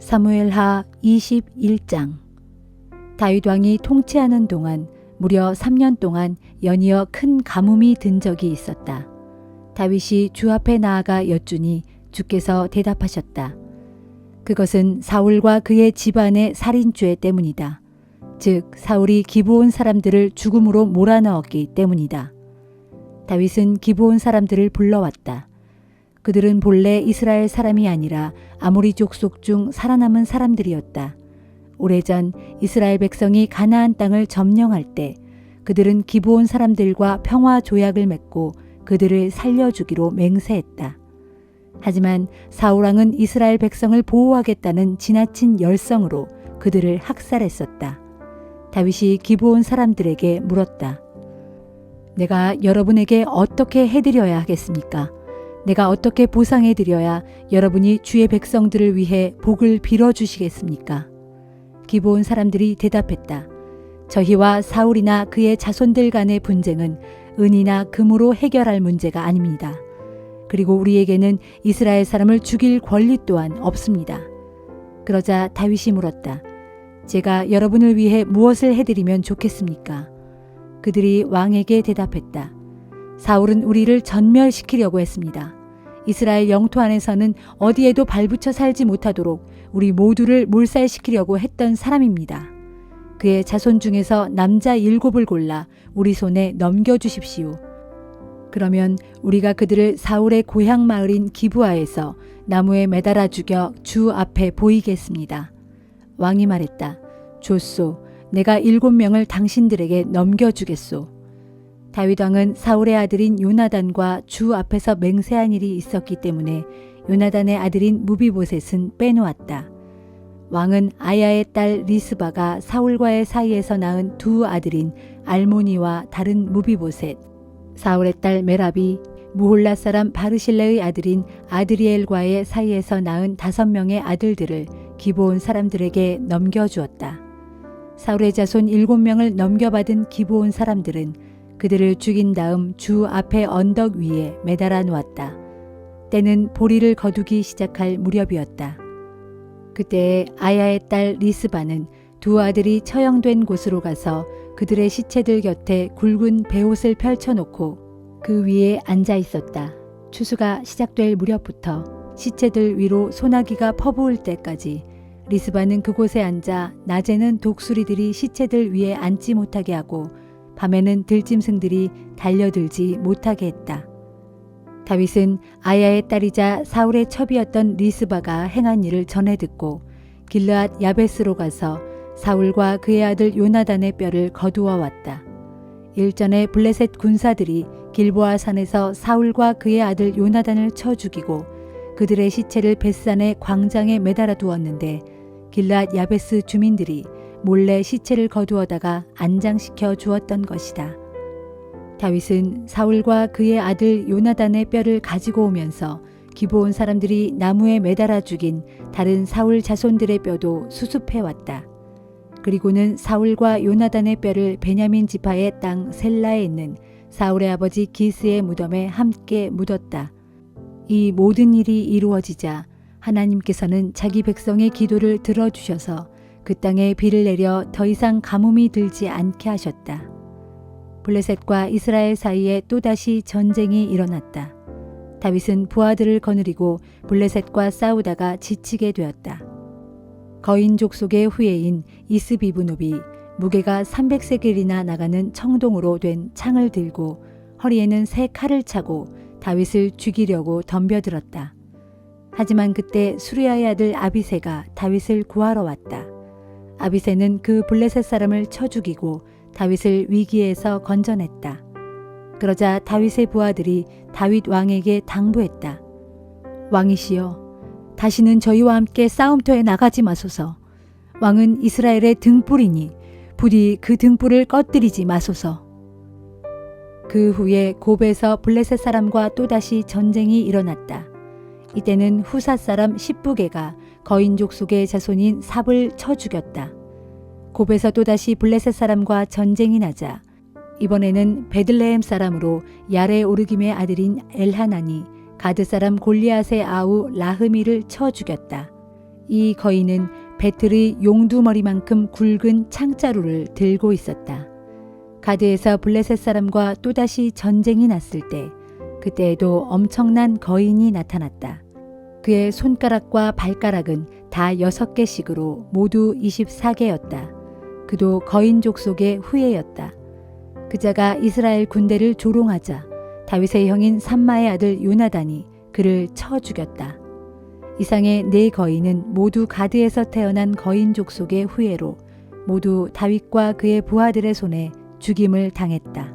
사무엘하 21장. 다윗 왕이 통치하는 동안 무려 3년 동안 연이어 큰 가뭄이 든 적이 있었다. 다윗이 주 앞에 나아가 여쭈니 주께서 대답하셨다. 그것은 사울과 그의 집안의 살인죄 때문이다. 즉 사울이 기브온 사람들을 죽음으로 몰아넣었기 때문이다. 다윗은 기브온 사람들을 불러왔다. 그들은 본래 이스라엘 사람이 아니라 아모리 족속 중 살아남은 사람들이었다. 오래전 이스라엘 백성이 가나안 땅을 점령할 때 그들은 기브온 사람들과 평화 조약을 맺고 그들을 살려주기로 맹세했다. 하지만 사울 왕은 이스라엘 백성을 보호하겠다는 지나친 열성으로 그들을 학살했었다. 다윗이 기브온 사람들에게 물었다. 내가 여러분에게 어떻게 해드려야 하겠습니까? 내가 어떻게 보상해드려야 여러분이 주의 백성들을 위해 복을 빌어주시겠습니까? 기브온 사람들이 대답했다. 저희와 사울이나 그의 자손들 간의 분쟁은 은이나 금으로 해결할 문제가 아닙니다. 그리고 우리에게는 이스라엘 사람을 죽일 권리 또한 없습니다. 그러자 다윗이 물었다. 제가 여러분을 위해 무엇을 해드리면 좋겠습니까? 그들이 왕에게 대답했다. 사울은 우리를 전멸시키려고 했습니다. 이스라엘 영토 안에서는 어디에도 발붙여 살지 못하도록 우리 모두를 몰살시키려고 했던 사람입니다. 그의 자손 중에서 남자 7을 골라 우리 손에 넘겨주십시오. 그러면 우리가 그들을 사울의 고향 마을인 기브아에서 나무에 매달아 죽여 주 앞에 보이겠습니다. 왕이 말했다. 좋소. 내가 7명을 당신들에게 넘겨주겠소. 다윗 왕은 사울의 아들인 요나단과 주 앞에서 맹세한 일이 있었기 때문에 요나단의 아들인 무비보셋은 빼놓았다. 왕은 아야의 딸 리스바가 사울과의 사이에서 낳은 두 아들인 알모니와 다른 무비보셋, 사울의 딸 메랍이 무홀라 사람 바르실레의 아들인 아드리엘과의 사이에서 낳은 5명의 아들들을 기브온 사람들에게 넘겨주었다. 사울의 자손 7명을 넘겨받은 기브온 사람들은 그들을 죽인 다음 주 앞에 언덕 위에 매달아 놓았다. 때는 보리를 거두기 시작할 무렵이었다. 그때 아야의 딸 리스바는 두 아들이 처형된 곳으로 가서 그들의 시체들 곁에 굵은 베옷을 펼쳐놓고 그 위에 앉아 있었다. 추수가 시작될 무렵부터 시체들 위로 소나기가 퍼부을 때까지 리스바는 그곳에 앉아 낮에는 독수리들이 시체들 위에 앉지 못하게 하고 밤에는 들짐승들이 달려들지 못하게 했다. 다윗은 아야의 딸이자 사울의 첩이었던 리스바가 행한 일을 전해 듣고 길르앗 야베스로 가서 사울과 그의 아들 요나단의 뼈를 거두어 왔다. 일전에 블레셋 군사들이 길보아 산에서 사울과 그의 아들 요나단을 쳐 죽이고 그들의 시체를 벳산의 광장에 매달아 두었는데 길르앗 야베스 주민들이 몰래 시체를 거두어다가 안장시켜 주었던 것이다. 다윗은 사울과 그의 아들 요나단의 뼈를 가지고 오면서 기브온 사람들이 나무에 매달아 죽인 다른 사울 자손들의 뼈도 수습해 왔다. 그리고는 사울과 요나단의 뼈를 베냐민 지파의 땅 셀라에 있는 사울의 아버지 기스의 무덤에 함께 묻었다. 이 모든 일이 이루어지자 하나님께서는 자기 백성의 기도를 들어주셔서 그 땅에 비를 내려 더 이상 가뭄이 들지 않게 하셨다. 블레셋과 이스라엘 사이에 또다시 전쟁이 일어났다. 다윗은 부하들을 거느리고 블레셋과 싸우다가 지치게 되었다. 거인 족속의 후예인 이스비브노비 무게가 300세겔이나 나가는 청동으로 된 창을 들고 허리에는 새 칼을 차고 다윗을 죽이려고 덤벼들었다. 하지만 그때 수리아의 아들 아비새가 다윗을 구하러 왔다. 아비새는 그 블레셋 사람을 쳐 죽이고 다윗을 위기에서 건져냈다. 그러자 다윗의 부하들이 다윗 왕에게 당부했다. 왕이시여, 다시는 저희와 함께 싸움터에 나가지 마소서. 왕은 이스라엘의 등불이니 부디 그 등불을 꺼뜨리지 마소서. 그 후에 곱에서 블레셋 사람과 또다시 전쟁이 일어났다. 이때는 후사 사람 십부게가 거인 족속의 자손인 삽을 쳐 죽였다. 곱에서 또다시 블레셋 사람과 전쟁이 나자 이번에는 베들레헴 사람으로 야레 오르김의 아들인 엘하난이 가드 사람 골리앗의 아우 라흐미를 쳐 죽였다. 이 거인은 배틀의 용두머리만큼 굵은 창자루를 들고 있었다. 가드에서 블레셋 사람과 또다시 전쟁이 났을 때 그때에도 엄청난 거인이 나타났다. 그의 손가락과 발가락은 다 6개씩으로 모두 24개였다. 그도 거인족 속의 후예였다. 그자가 이스라엘 군대를 조롱하자 다윗의 형인 삼마의 아들 요나단이 그를 쳐 죽였다. 이상의 4거인은 모두 가드에서 태어난 거인족 속의 후예로 모두 다윗과 그의 부하들의 손에 죽임을 당했다.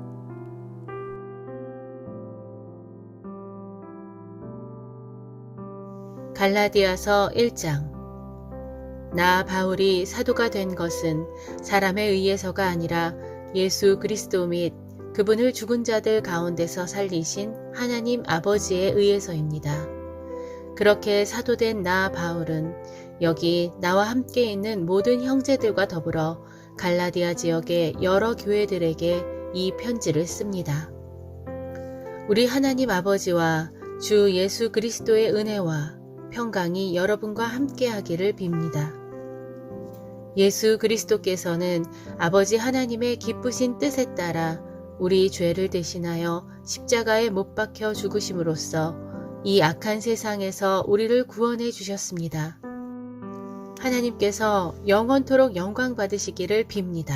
갈라디아서 1장. 나 바울이 사도가 된 것은 사람에 의해서가 아니라 예수 그리스도 및 그분을 죽은 자들 가운데서 살리신 하나님 아버지에 의해서입니다. 그렇게 사도된 나 바울은 여기 나와 함께 있는 모든 형제들과 더불어 갈라디아 지역의 여러 교회들에게 이 편지를 씁니다. 우리 하나님 아버지와 주 예수 그리스도의 은혜와 평강이 여러분과 함께하기를 빕니다. 예수 그리스도께서는 아버지 하나님의 기쁘신 뜻에 따라 우리 죄를 대신하여 십자가에 못 박혀 죽으심으로써 이 악한 세상에서 우리를 구원해 주셨습니다. 하나님께서 영원토록 영광 받으시기를 빕니다.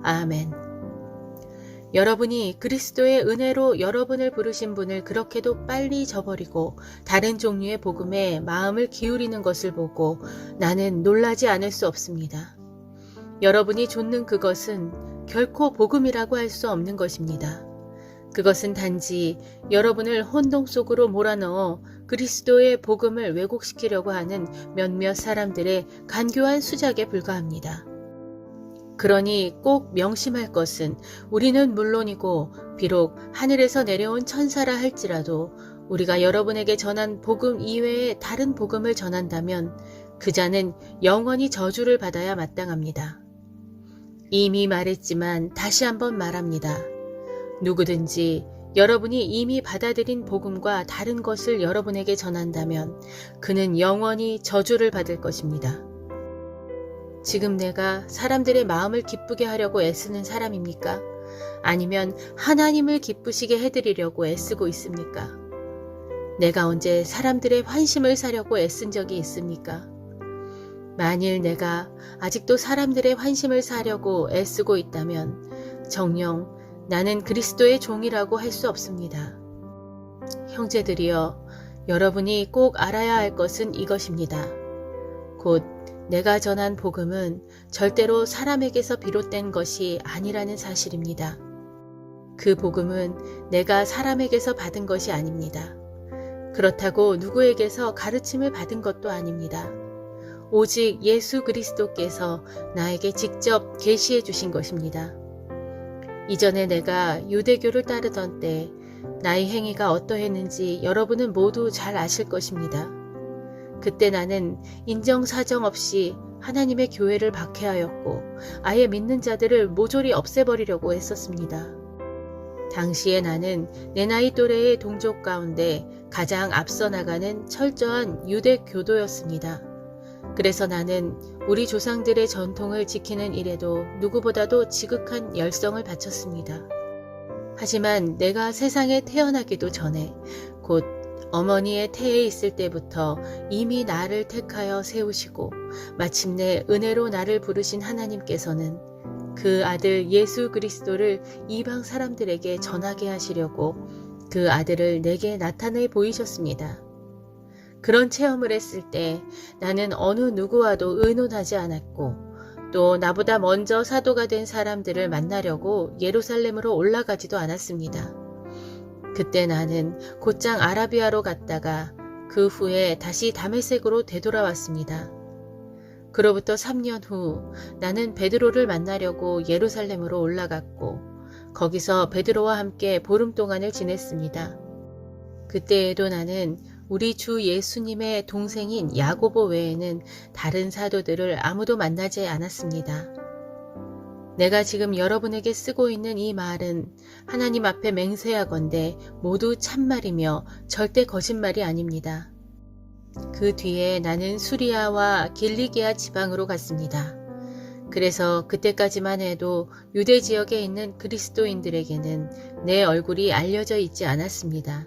아멘. 여러분이 그리스도의 은혜로 여러분을 부르신 분을 그렇게도 빨리 저버리고 다른 종류의 복음에 마음을 기울이는 것을 보고 나는 놀라지 않을 수 없습니다. 여러분이 좇는 그것은 결코 복음이라고 할 수 없는 것입니다. 그것은 단지 여러분을 혼동 속으로 몰아넣어 그리스도의 복음을 왜곡시키려고 하는 몇몇 사람들의 간교한 수작에 불과합니다. 그러니 꼭 명심할 것은 우리는 물론이고 비록 하늘에서 내려온 천사라 할지라도 우리가 여러분에게 전한 복음 이외에 다른 복음을 전한다면 그 자는 영원히 저주를 받아야 마땅합니다. 이미 말했지만 다시 한번 말합니다. 누구든지 여러분이 이미 받아들인 복음과 다른 것을 여러분에게 전한다면 그는 영원히 저주를 받을 것입니다. 지금 내가 사람들의 마음을 기쁘게 하려고 애쓰는 사람입니까? 아니면 하나님을 기쁘시게 해드리려고 애쓰고 있습니까? 내가 언제 사람들의 환심을 사려고 애쓴 적이 있습니까? 만일 내가 아직도 사람들의 환심을 사려고 애쓰고 있다면 정녕 나는 그리스도의 종이라고 할 수 없습니다. 형제들이여, 여러분이 꼭 알아야 할 것은 이것입니다. 곧 내가 전한 복음은 절대로 사람에게서 비롯된 것이 아니라는 사실입니다. 그 복음은 내가 사람에게서 받은 것이 아닙니다. 그렇다고 누구에게서 가르침을 받은 것도 아닙니다. 오직 예수 그리스도께서 나에게 직접 계시해 주신 것입니다. 이전에 내가 유대교를 따르던 때 나의 행위가 어떠했는지 여러분은 모두 잘 아실 것입니다. 그때 나는 인정사정 없이 하나님의 교회를 박해하였고 아예 믿는 자들을 모조리 없애버리려고 했었습니다. 당시에 나는 내 나이 또래의 동족 가운데 가장 앞서 나가는 철저한 유대교도였습니다. 그래서 나는 우리 조상들의 전통을 지키는 일에도 누구보다도 지극한 열성을 바쳤습니다. 하지만 내가 세상에 태어나기도 전에 곧 어머니의 태에 있을 때부터 이미 나를 택하여 세우시고 마침내 은혜로 나를 부르신 하나님께서는 그 아들 예수 그리스도를 이방 사람들에게 전하게 하시려고 그 아들을 내게 나타내 보이셨습니다. 그런 체험을 했을 때 나는 어느 누구와도 의논하지 않았고 또 나보다 먼저 사도가 된 사람들을 만나려고 예루살렘으로 올라가지도 않았습니다. 그때 나는 곧장 아라비아로 갔다가 그 후에 다시 다메섹으로 되돌아왔습니다. 그로부터 3년 후 나는 베드로를 만나려고 예루살렘으로 올라갔고 거기서 베드로와 함께 보름 동안을 지냈습니다. 그때에도 나는 우리 주 예수님의 동생인 야고보 외에는 다른 사도들을 아무도 만나지 않았습니다. 내가 지금 여러분에게 쓰고 있는 이 말은 하나님 앞에 맹세하건대 모두 참말이며 절대 거짓말이 아닙니다. 그 뒤에 나는 수리아와 길리기아 지방으로 갔습니다. 그래서 그때까지만 해도 유대 지역에 있는 그리스도인들에게는 내 얼굴이 알려져 있지 않았습니다.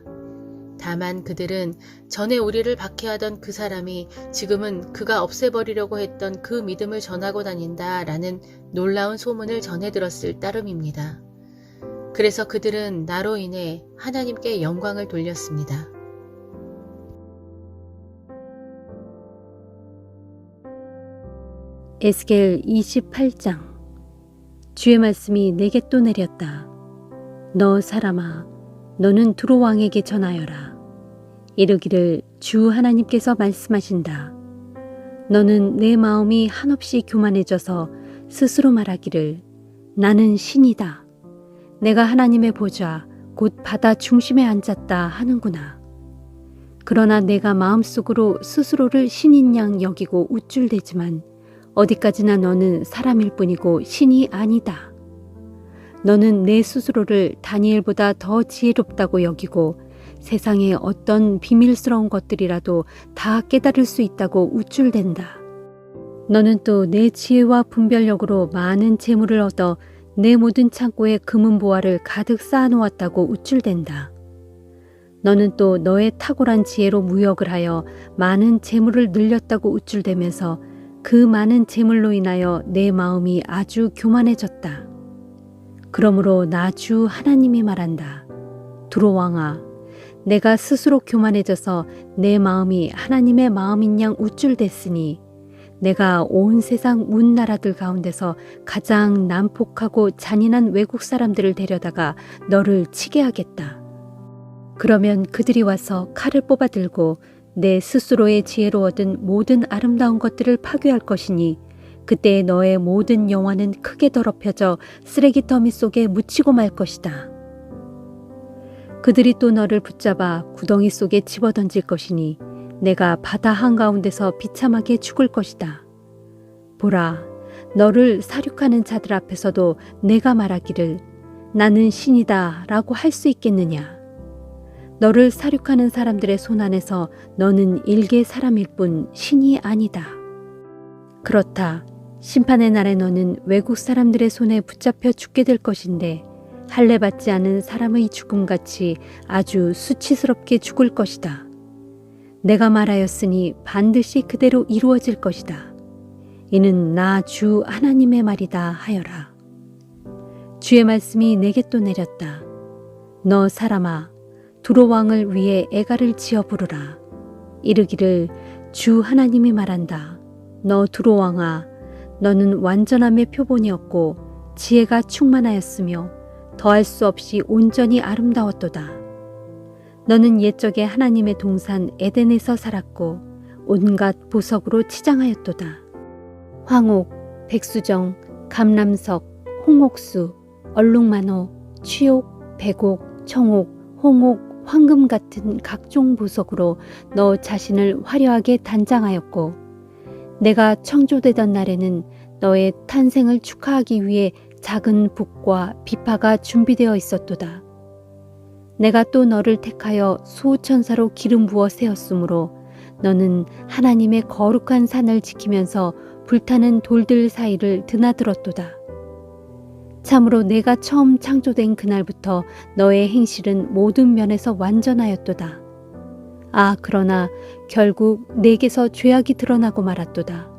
다만 그들은 전에 우리를 박해하던 그 사람이 지금은 그가 없애버리려고 했던 그 믿음을 전하고 다닌다라는 놀라운 소문을 전해 들었을 따름입니다. 그래서 그들은 나로 인해 하나님께 영광을 돌렸습니다. 에스겔 28장. 주의 말씀이 내게 또 내렸다. 너 사람아, 너는 두로 왕에게 전하여라. 이르기를 주 하나님께서 말씀하신다. 너는 내 마음이 한없이 교만해져서 스스로 말하기를 나는 신이다. 내가 하나님의 보좌 곧 바다 중심에 앉았다 하는구나. 그러나 내가 마음속으로 스스로를 신인 양 여기고 우쭐대지만 어디까지나 너는 사람일 뿐이고 신이 아니다. 너는 내 스스로를 다니엘보다 더 지혜롭다고 여기고 세상의 어떤 비밀스러운 것들이라도 다 깨달을 수 있다고 우쭐댄다. 너는 또 내 지혜와 분별력으로 많은 재물을 얻어 내 모든 창고에 금은 보화를 가득 쌓아놓았다고 우쭐댄다. 너는 또 너의 탁월한 지혜로 무역을 하여 많은 재물을 늘렸다고 우쭐대면서 그 많은 재물로 인하여 내 마음이 아주 교만해졌다. 그러므로 나 주 하나님이 말한다. 두로 왕아, 내가 스스로 교만해져서 내 마음이 하나님의 마음인 양 우쭐댔으니 내가 온 세상 문 나라들 가운데서 가장 난폭하고 잔인한 외국 사람들을 데려다가 너를 치게 하겠다. 그러면 그들이 와서 칼을 뽑아 들고 내 스스로의 지혜로 얻은 모든 아름다운 것들을 파괴할 것이니 그때 너의 모든 영화는 크게 더럽혀져 쓰레기 더미 속에 묻히고 말 것이다. 그들이 또 너를 붙잡아 구덩이 속에 집어던질 것이니 내가 바다 한가운데서 비참하게 죽을 것이다. 보라, 너를 사륙하는 자들 앞에서도 내가 말하기를 나는 신이다 라고 할 수 있겠느냐. 너를 사륙하는 사람들의 손 안에서 너는 일개 사람일 뿐 신이 아니다. 그렇다. 심판의 날에 너는 외국 사람들의 손에 붙잡혀 죽게 될 것인데 할례 받지 않은 사람의 죽음같이 아주 수치스럽게 죽을 것이다. 내가 말하였으니 반드시 그대로 이루어질 것이다. 이는 나 주 하나님의 말이다 하여라. 주의 말씀이 내게 또 내렸다. 너 사람아, 두로 왕을 위해 애가를 지어 부르라. 이르기를 주 하나님이 말한다. 너 두로 왕아, 너는 완전함의 표본이었고 지혜가 충만하였으며 더할 수 없이 온전히 아름다웠도다. 너는 옛적에 하나님의 동산 에덴에서 살았고 온갖 보석으로 치장하였도다. 황옥, 백수정, 감람석, 홍옥수, 얼룩만호, 취옥, 백옥, 청옥, 홍옥, 황금 같은 각종 보석으로 너 자신을 화려하게 단장하였고 내가 창조되던 날에는 너의 탄생을 축하하기 위해 작은 북과 비파가 준비되어 있었도다. 내가 또 너를 택하여 수호천사로 기름 부어 세웠으므로 너는 하나님의 거룩한 산을 지키면서 불타는 돌들 사이를 드나들었도다. 참으로 내가 처음 창조된 그날부터 너의 행실은 모든 면에서 완전하였도다. 아, 그러나 결국 내게서 죄악이 드러나고 말았도다.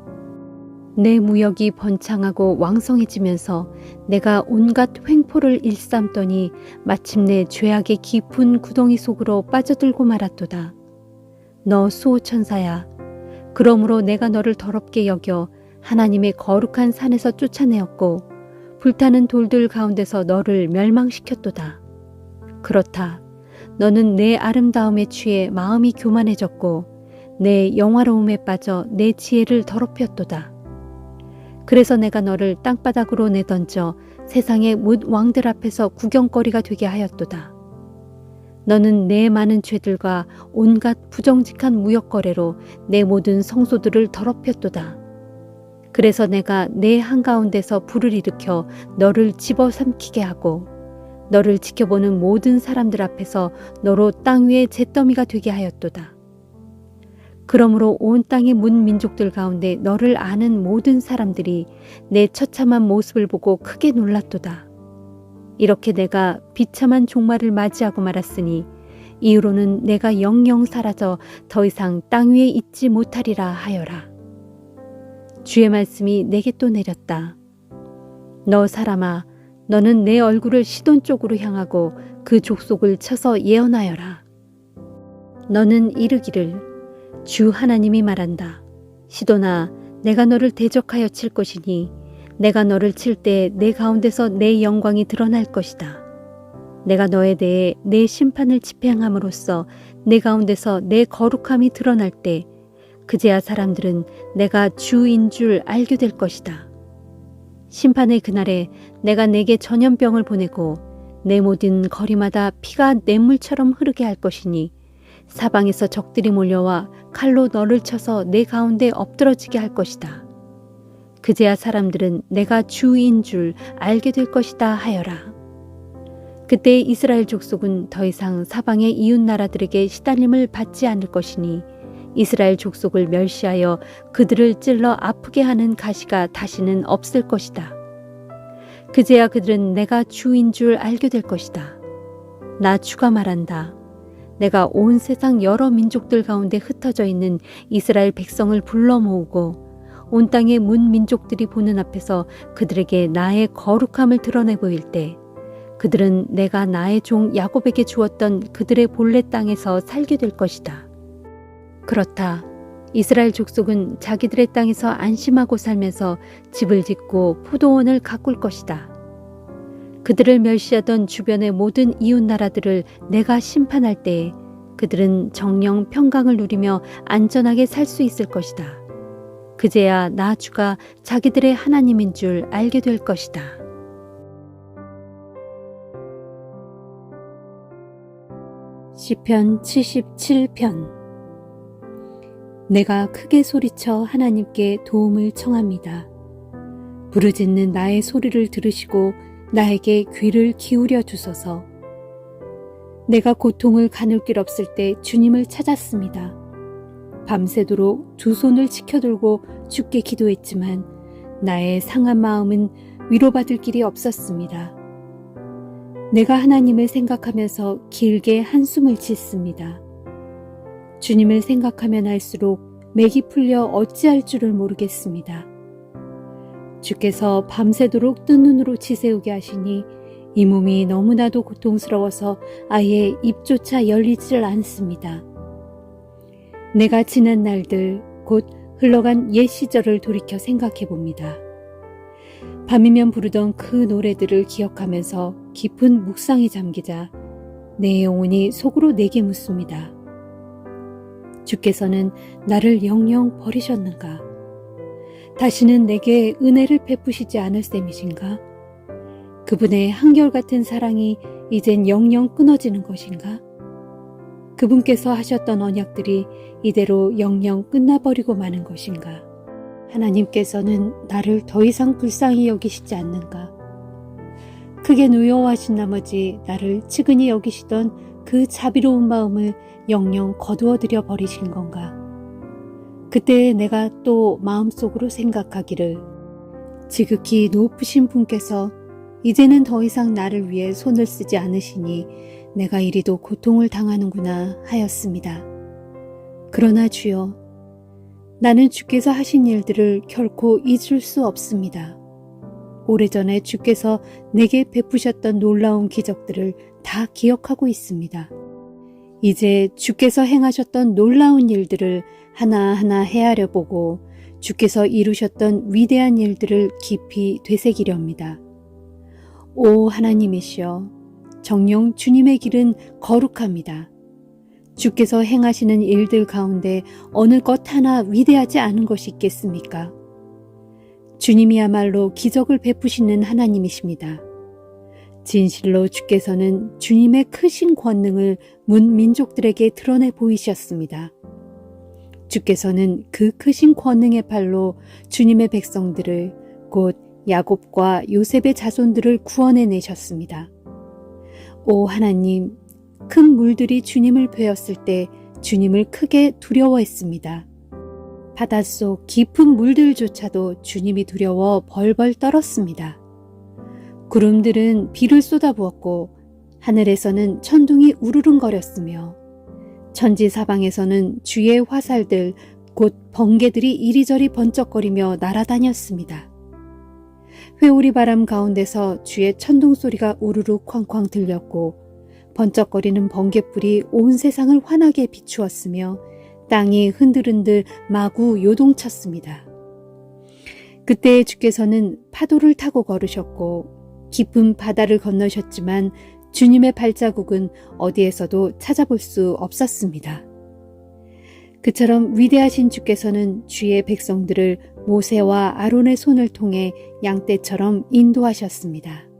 내 무역이 번창하고 왕성해지면서 내가 온갖 횡포를 일삼더니 마침내 죄악의 깊은 구덩이 속으로 빠져들고 말았도다. 너 수호천사야, 그러므로 내가 너를 더럽게 여겨 하나님의 거룩한 산에서 쫓아내었고 불타는 돌들 가운데서 너를 멸망시켰도다. 그렇다. 너는 내 아름다움에 취해 마음이 교만해졌고 내 영화로움에 빠져 내 지혜를 더럽혔도다. 그래서 내가 너를 땅바닥으로 내던져 세상의 뭇 왕들 앞에서 구경거리가 되게 하였도다. 너는 내 많은 죄들과 온갖 부정직한 무역거래로 내 모든 성소들을 더럽혔도다. 그래서 내가 내 한가운데서 불을 일으켜 너를 집어삼키게 하고 너를 지켜보는 모든 사람들 앞에서 너로 땅 위에 잿더미가 되게 하였도다. 그러므로 온 땅의 문 민족들 가운데 너를 아는 모든 사람들이 내 처참한 모습을 보고 크게 놀랐도다. 이렇게 내가 비참한 종말을 맞이하고 말았으니 이후로는 내가 영영 사라져 더 이상 땅 위에 있지 못하리라 하여라. 주의 말씀이 내게 또 내렸다. 너 사람아, 너는 내 얼굴을 시돈 쪽으로 향하고 그 족속을 쳐서 예언하여라. 너는 이르기를 주 하나님이 말한다. 시돈아, 내가 너를 대적하여 칠 것이니 내가 너를 칠 때 내 가운데서 내 영광이 드러날 것이다. 내가 너에 대해 내 심판을 집행함으로써 내 가운데서 내 거룩함이 드러날 때 그제야 사람들은 내가 주인 줄 알게 될 것이다. 심판의 그날에 내가 내게 전염병을 보내고 내 모든 거리마다 피가 냇물처럼 흐르게 할 것이니 사방에서 적들이 몰려와 칼로 너를 쳐서 내 가운데 엎드러지게 할 것이다. 그제야 사람들은 내가 주인 줄 알게 될 것이다 하여라. 그때 이스라엘 족속은 더 이상 사방의 이웃 나라들에게 시달림을 받지 않을 것이니 이스라엘 족속을 멸시하여 그들을 찔러 아프게 하는 가시가 다시는 없을 것이다. 그제야 그들은 내가 주인 줄 알게 될 것이다. 나 주가 말한다. 내가 온 세상 여러 민족들 가운데 흩어져 있는 이스라엘 백성을 불러 모으고 온 땅의 문 민족들이 보는 앞에서 그들에게 나의 거룩함을 드러내 보일 때 그들은 내가 나의 종 야곱에게 주었던 그들의 본래 땅에서 살게 될 것이다. 그렇다. 이스라엘 족속은 자기들의 땅에서 안심하고 살면서 집을 짓고 포도원을 가꿀 것이다. 그들을 멸시하던 주변의 모든 이웃 나라들을 내가 심판할 때에 그들은 정령 평강을 누리며 안전하게 살 수 있을 것이다. 그제야 나 주가 자기들의 하나님인 줄 알게 될 것이다. 시편 77편. 내가 크게 소리쳐 하나님께 도움을 청합니다. 부르짖는 나의 소리를 들으시고 나에게 귀를 기울여 주소서. 내가 고통을 가눌 길 없을 때 주님을 찾았습니다. 밤새도록 두 손을 치켜들고 주께 기도했지만 나의 상한 마음은 위로받을 길이 없었습니다. 내가 하나님을 생각하면서 길게 한숨을 짓습니다. 주님을 생각하면 할수록 맥이 풀려 어찌할 줄을 모르겠습니다. 주께서 밤새도록 뜬 눈으로 지새우게 하시니 이 몸이 너무나도 고통스러워서 아예 입조차 열리질 않습니다. 내가 지난 날들 곧 흘러간 옛 시절을 돌이켜 생각해 봅니다. 밤이면 부르던 그 노래들을 기억하면서 깊은 묵상에 잠기자 내 영혼이 속으로 내게 묻습니다. 주께서는 나를 영영 버리셨는가? 다시는 내게 은혜를 베푸시지 않을 셈이신가? 그분의 한결같은 사랑이 이젠 영영 끊어지는 것인가? 그분께서 하셨던 언약들이 이대로 영영 끝나버리고 마는 것인가? 하나님께서는 나를 더 이상 불쌍히 여기시지 않는가? 크게 노여워하신 나머지 나를 측은히 여기시던 그 자비로운 마음을 영영 거두어들여 버리신 건가? 그때 내가 또 마음속으로 생각하기를 지극히 높으신 분께서 이제는 더 이상 나를 위해 손을 쓰지 않으시니 내가 이리도 고통을 당하는구나 하였습니다. 그러나 주여, 나는 주께서 하신 일들을 결코 잊을 수 없습니다. 오래전에 주께서 내게 베푸셨던 놀라운 기적들을 다 기억하고 있습니다. 이제 주께서 행하셨던 놀라운 일들을 하나하나 헤아려 보고 주께서 이루셨던 위대한 일들을 깊이 되새기려 합니다. 오 하나님이시여, 정녕 주님의 길은 거룩합니다. 주께서 행하시는 일들 가운데 어느 것 하나 위대하지 않은 것이 있겠습니까? 주님이야말로 기적을 베푸시는 하나님이십니다. 진실로 주께서는 주님의 크신 권능을 문 민족들에게 드러내 보이셨습니다. 주께서는 그 크신 권능의 팔로 주님의 백성들을 곧 야곱과 요셉의 자손들을 구원해 내셨습니다. 오 하나님, 큰 물들이 주님을 베었을 때 주님을 크게 두려워했습니다. 바닷속 깊은 물들조차도 주님이 두려워 벌벌 떨었습니다. 구름들은 비를 쏟아부었고 하늘에서는 천둥이 우르릉거렸으며 천지사방에서는 주의 화살들 곧 번개들이 이리저리 번쩍거리며 날아다녔습니다. 회오리 바람 가운데서 주의 천둥 소리가 우르르 쾅쾅 들렸고 번쩍거리는 번개불이 온 세상을 환하게 비추었으며 땅이 흔들흔들 마구 요동쳤습니다. 그때 주께서는 파도를 타고 걸으셨고 깊은 바다를 건너셨지만 주님의 발자국은 어디에서도 찾아볼 수 없었습니다. 그처럼 위대하신 주께서는 주의 백성들을 모세와 아론의 손을 통해 양떼처럼 인도하셨습니다.